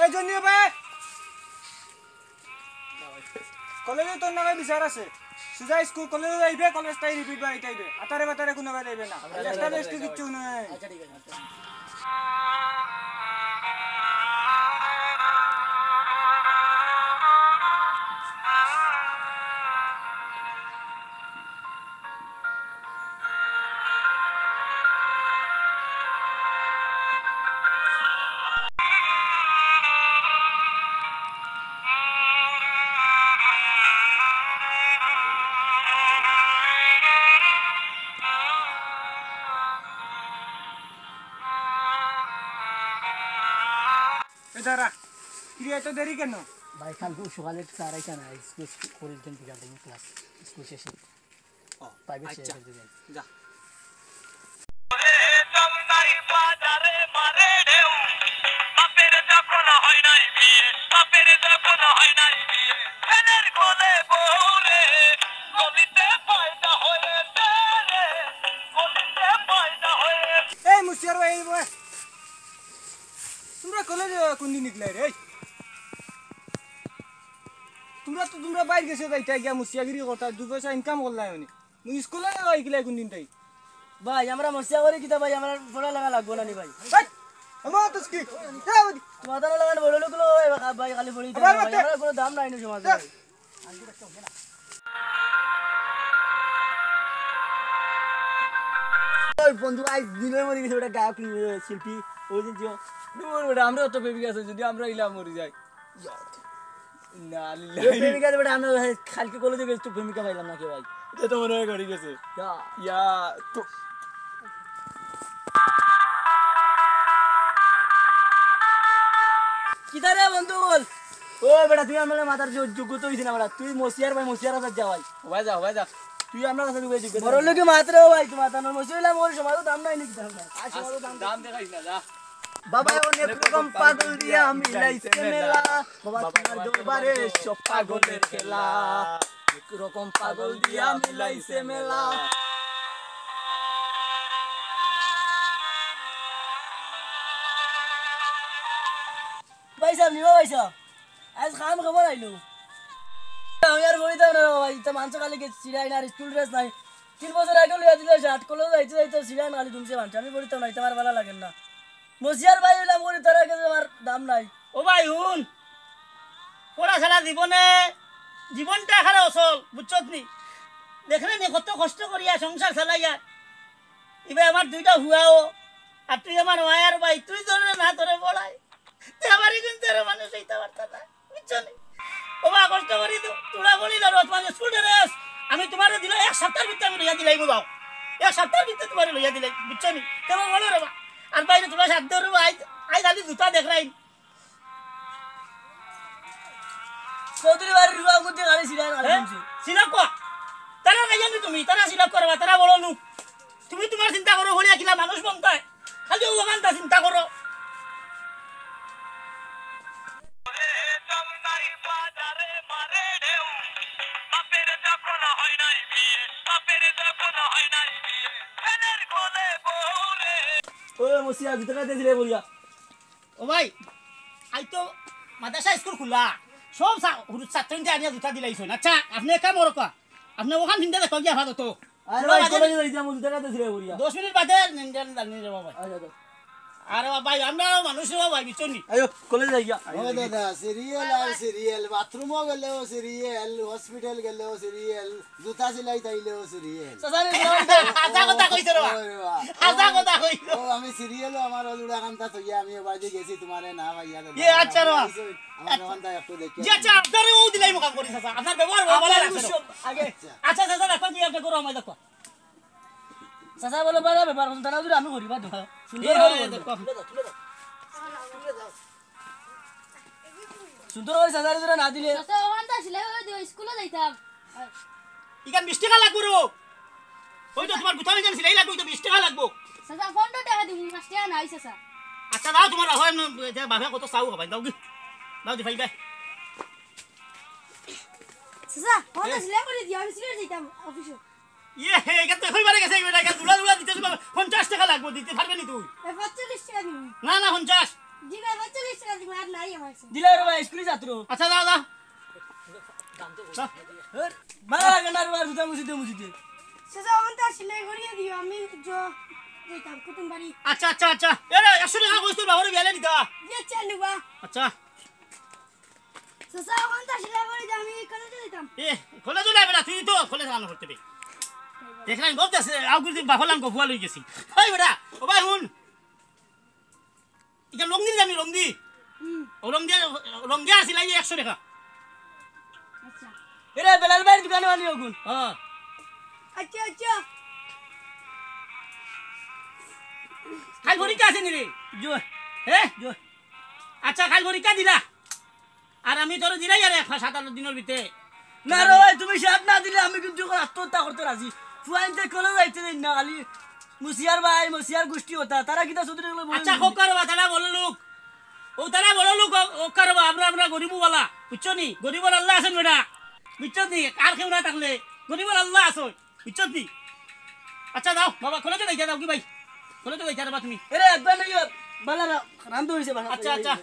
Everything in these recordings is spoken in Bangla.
এই জন্য ভাই কলেজে তোর নামে বিচার আছে সুজা স্কুল কলেজে যাইবে কলেজটাই রিপিট বাই যাইবে আতারে বাতারে কোনো বাই যাইবে না একটা বেস্ট কিচ্ছু নাই আচ্ছা ঠিক আছে এদারা কি এত দেরি কেন ভাই কালকে সকালে স্যার আইসা না স্কুল করে দিতেন বিকাল থেকে ক্লাস স্কুল শেষে ও প্রাইভেট আচ্ছা শেষে দিবেন যা এই মুসিয়ার ভাই তোমরা কলেজে কোন দিন নিকলে রে তোমরা বাইরে গেছো যাইতা গিয়া মুসিয়াগিরি করতা দুই পয়সা ইনকাম করলাই উনি মুই স্কুলে যাইকিলা কোন দিন তাই ভাই আমরা মসিয়া করে কিতা ভাই আমার পড়া লাগা লাগবো না নি ভাই আমার তো কি মাথার লাগান বড় লোক লো ভাই খালি পড়ি ভাই আমরা কোনো দাম নাই না সমাজে ভাই ওই বন্ধু আই দিনের মরে গেছে ওটা গায়ক শিল্পী ওই দিন জিও দূর বেটা আমরা তো বেবি আছে যদি আমরা ইলা মরি যাই না প্রেমিকা বেটা আমরা কালকে কলেজে গেছি তো প্রেমিকা পাইলাম না কে ভাই এটা তো মনে হয় ঘড়ি গেছে ইয়া তো কিতা রে বন্ধু বল ও বেটা তুই আমার মাথার যোগ্যতা হইছিস না বেটা তুই মসিয়ার ভাই মসিয়ার কাছে যা ভাই ভাই যা তুই আমরা কাছে তুই যোগ্যতা বড় লোকে মাত্র ভাই তুই মাথা না মসিয়ালা মোর সমাজে দাম নাই নাকি দাম নাই আর সমাজে দাম দেখাইস না যা বাবা অনেক রকম পাগল দিয়া মিলাইছে মেলা বাবা তোমার দরবারে সব পাগলের খেলা এক রকম পাগল দিয়া মিলাইছে মেলা ভাই সাহেব নিবা ভাই সাহেব আজ খাম খবর আইলো ইয়ার বলি দাও না ভাই তা মাংস খালি কে চিড়াই না স্কুল ড্রেস নাই 3 বছর আগে লিয়া দিলে শার্ট কলেজ যাইতে চিড়াই খালি তুমি মাংস আমি বলি তো নাই তোমার ভালো লাগে না মসিয়ার ভাই হইলাম বলি তার আগে আমার দাম নাই ও ভাই হুন পড়াশোনা জীবনটা এখানে অসল বুঝছত নি দেখলে নি কত কষ্ট করিয়া সংসার চালাইয়া এবার আমার দুইটা হুয়াও আর তুই আমার মায়ের ভাই তুই ধরে না ধরে পড়াই তুই আমারই কিন্তু মানুষ হইতে পারতা না বুঝছো নি ও বা কষ্ট করি তোরা বলি না তোমার স্কুল ড্রেস আমি তোমার দিলে 1 সপ্তাহের ভিতরে আমি লইয়া দিলাই বাবা 1 সপ্তাহের ভিতরে তোমার লইয়া দিলাই বুঝছো নি কেমন বলো রে বা আর বাইরে তোমার সাধ্য রে আই খালি জুতা দেখাই চৌধুরী বাড়ির রুয়া করতে গাড়ি চিড়াই না সিলাপ তারা না জানি তুমি তারা সিলাপ করবা তারা বড় লোক তুমি তোমার চিন্তা করো হলিয়া কিলা মানুষ বংতায় খালি ওখানটা চিন্তা করো ও মসিয়া জুতা দিলে বলিয়া ও ভাই আই তো মাদ্রাসা স্কুল খোলা সব ছাত্র আনিয়া জুতা দিলাইছো আচ্ছা আপনি কাম করো আপনি ওখান চিন্তা দেখো গিয়া ভালো তো আরে ভাই কলেজে যাইতাম জুতা দিলে বলিয়া 10 মিনিট বাদে জানি রে ভাই আরে ভাই আমরা মানুষ ভাই বিচনি আয়ো কলেজে যাইয়া ও দাদা সিরিয়াল বাথরুমও গেলেও সিরিয়াল হসপিটাল গেলেও সিরিয়াল জুতা সিলাই তাইলেও সিরিয়াল আজা কথা কইছো রে আজা কথা কইছো ও আমি সিরিয়ালও আমার জুড়া কান্তা থইয়া আমি বাড়ি গেছি তোমারে না ভাইয়া এ আচ্ছা রে আমার কান্তা একটু দেখি জি আচ্ছা আপনারে ও দিলাই মুকাম করি চাচা আপনার ব্যবহার ভালো লাগছে আগে আচ্ছা চাচা দেখো কি আপনি করো আমায় দেখো চাচা বলে বাবা ব্যাপার বলতে না যদি আমি করিবা তো সুন্দর সুন্দর করে চাচা যদি না দিলে চাচা ওখানটা সিলাই করে দিও স্কুলে যাইতাম ইকান 20 টাকা লাগবো রো ওই তো তোমার গুথামি জান সিলাই লাগবো তো 20 টাকা লাগবো চাচা ফোনটা টাকা দিমু 5 টাকা নাই চাচা আচ্ছা দাও তোমার হয় না বাবা কত চাও হবে দাও কি দাও দি ভাই দে চাচা ফোনটা সিলাই করে দিও আমি সিলাই যাইতাম অফিসে ইয়ে হে এটা তো হইবারে গেছে এই বেটা দুলা দুলা দিতে 50 টাকা লাগবো দিতে পারবে নি তুই 45 টাকা দিমু না না 50 জি ভাই 45 দিব আর নাই আমার কাছে দিলে রে ভাই স্কুলে ছাত্র আচ্ছা যাও যাও ভালো লাগে না রে জুতা মুছিতে চাচা ওখানটা সেলাই করিয়ে দিও আমি যেতাম কুটুম বাড়ি আচ্ছা আচ্ছা আচ্ছা এরে 100 টাকা কইছ তোর বাবার বেলে দিতা দিয়েছে নিবা আচ্ছা চাচা ওখানটা সেলাই করে দিয়ে আমি কলেজে যেতাম এ খোলা দিলে বেটা তুই তো খোলা জানো করতে বে দেখলাম গপতেছে আগুর দিন বাফলাম গফুয়া লই গেছি ওই বেটা ও ভাই হুন ইকা লংদি জানি লংদি ও লংদি আসিল এই 100 টাকা আচ্ছা এরে বেলাল ভাইয়ের দোকানে আনি ওগুন হ্যাঁ আচ্ছা আচ্ছা কাল পরীক্ষা আছে নি রে জো হ্যাঁ জো আচ্ছা কাল পরীক্ষা দিলা আর আমি তোর দিলাই আর 7-8 দিনের ভিতরে না রে ভাই তুমি সাথ না দিলে আমি কিন্তু এখন আত্মহত্যা করতে রাজি ফুয়াইনতে কলেজ যাইতে দেন না খালি মুসিয়ার গোষ্ঠী হতা তারা কিতা চৌধুরী আচ্ছা খোক করবা তারা বড় লোক ও তারা বড় লোক ও করবা আমরা গরিব वाला বুঝছো নি গরিবর আল্লাহ আছেন বেটা বুঝছো নি আর কেউ না থাকলে গরিবর আল্লাহ আছে বুঝছো নি আচ্ছা দাও বাবা কলেজে যাইতে দাও কি ভাই কলেজে যাইতে দাও তুমি এরে একবার নাকি বালা রাম তো হইছে বালা আচ্ছা আচ্ছা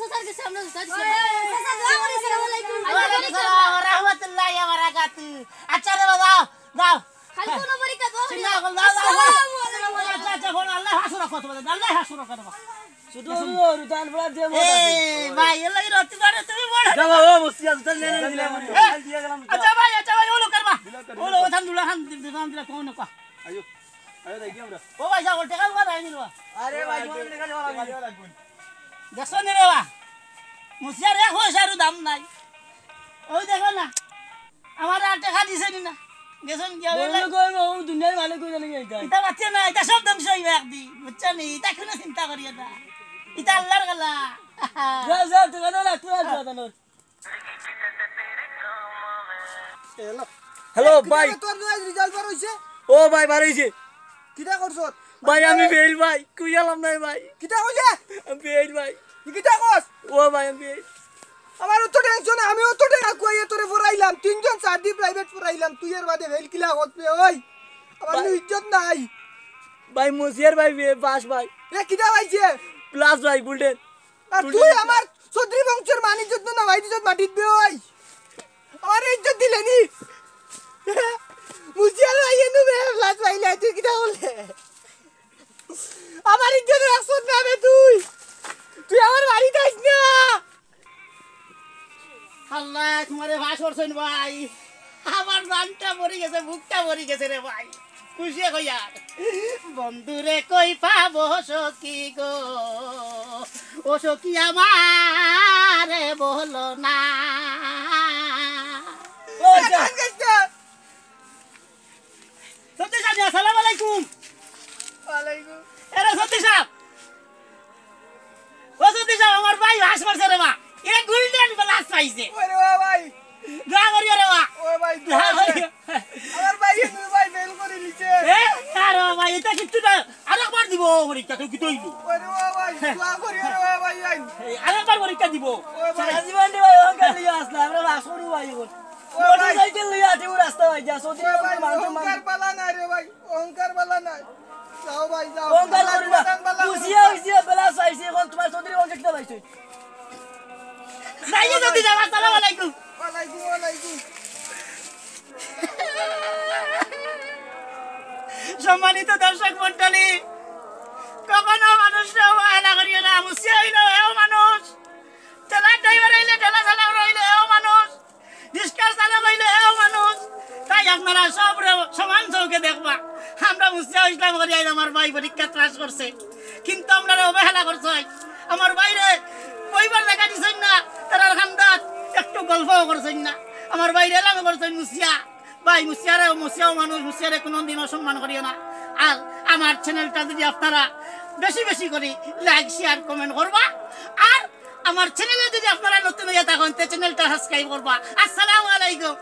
চাচার কাছে আমরা চাচা দোয়া করি আসসালামু আলাইকুম রাহমাতুল্লাহি ওয়া বারাকাতু আচ্ছা রে বাবা দাও খালি কোন পরীক্ষা দোয়া করি চিন্তা কর দাও আচ্ছা আচ্ছা বল আল্লাহ হাসুরা কত বলে আল্লাহ হাসুরা করবা ছোট রুতান বলা দে মত এই ভাই এলা কি রতি পারে তুমি বড় যাও ও মুসিয়া জুতা নেনে দিলে দিয়ে গেলাম আচ্ছা ভাই ওলো করবা ওলো ওখান দুলা খান দিলা কোন কা আয়ো দেখি আমরা ও ভাই যাও টাকা কথা আইনি রে আরে ভাই তোমার লেখা যাওয়া লাগবে দেখছো নি রে বা মুসিয়ার 1 পয়সার দাম নাই ওই দেখো না আমার আর টাকা দিছে নি না গেছন কি হবে বলে কই ও দুনিয়ার মালিক কই জানি এইটা এটা বাচ্চা না এটা সব ধ্বংস হইবে একদিন বুঝছো নি এটা কোনো চিন্তা করিও না এটা আল্লাহর গলা যা যা টাকা দাও না তুই আর দাও না হ্যালো ভাই তোর রেজাল্ট বার হইছে ও ভাই বাড়াইছে কিটা করছস ভাই আমি ফেল ভাই কই গেলাম নাই ভাই কিটা কইলে আমি ফেল ভাই কিটা কস ও ভাই আমি ফেল আমার তো টেনশন আমিও তো টাকা কইয়ে তোরে পড়াইলাম তিনজন সাদি প্রাইভেট পড়াইলাম তুই এর বাদে ভেল কিলা করতে ওই আমার তো ইজ্জত নাই ভাই মুসিয়ার ভাই পাস ভাই এ কিটা ভাইছে প্লাস ভাই বুলটেন আর তুই আমার চৌধুরী বংশের মান ইজ্জত না ভাই ইজ্জত মাটিত বে ওই আমার ইজ্জত দিলেনি মুজিয়া ভাই এনু বে লাজ ভাইলা তুই কিটা বললে আমার ইজ্জত রাখছ না বে তুই আমার বাড়িতে আইস না আল্লাহ তোমারে ভাস করছেন ভাই আমার জানটা মরে গেছে বুকটা মরে গেছে রে ভাই খুশি কইয়া বন্ধুরে কই পাবো সখী গো ও সখী আমারে বলো না ও যা সত্যি সাহেব আসসালামু আলাইকুম ওয়ালাইকুম এরে সত্যি সাহেব ও সত্যি সাহেব আমার ভাই ভাস করছে রে মা এ গোল্ডেন প্লাস পাইছে ওরে ভাই দোয়া করিও রে মা ও ভাই দোয়া করিও আমার ভাই এনু ভাই ফেল করে নিছে এ আরে ভাই এটা কিচ্ছু না আরেকবার দিব পরীক্ষা তুই কি তৈরি ওরে ভাই দোয়া করিও রে ভাই আইন আরেকবার পরীক্ষা দিব ও ভাই জীবন দি ভাই অহংকার লিয়া আসলা আমরা বাসুরি ভাই এখন মোটরসাইকেল লিয়া আটি রাস্তা ভাই যা সত্যি ও ভাই মানুষ অহংকার বালা নাই রে ভাই অহংকার বালা নাই যাও ভাই যাও অহংকার করি না খুশিয়া হইছে বেলা চাইছে এখন তোমার চৌধুরী বংশ কিটা পাইছে নাই যদি যাবা আসসালামু আলাইকুম ওয়ালাইকুম ওয়ালাইকুম সম্মানিত দর্শক মণ্ডলী কখনো মানুষরা অবহেলা করিও না মুসিয়া হইলেও এও মানুষ ঠেলার ড্রাইভার হইলে ঠেলা চালক রইলে এও মানুষ রিক্সার চালক হইলে এও মানুষ তাই আপনারা সব সমান চৌকে দেখবা আমরা মুসিয়া ইসলাম করি আমার ভাই পরীক্ষা ত্রাস করছে কিন্তু আমরা অবহেলা করছে আমার বাইরে কইবার দেখা দিছেন না তার খান্দাত একটু গল্পও করছেন না আমার বাইরে এলাম করছেন মুসিয়া ভাই মুসিয়াও মানুষ মুসিয়ারে কোনোদিন অসম্মান করিও না আর আমার চ্যানেলটা যদি আপনারা বেশি বেশি করে লাইক শেয়ার কমেন্ট করবা আর আমার চ্যানেলে যদি আপনারা নতুন হয়ে থাকেন তে চ্যানেলটা সাবস্ক্রাইব করবা আসসালামু আলাইকুম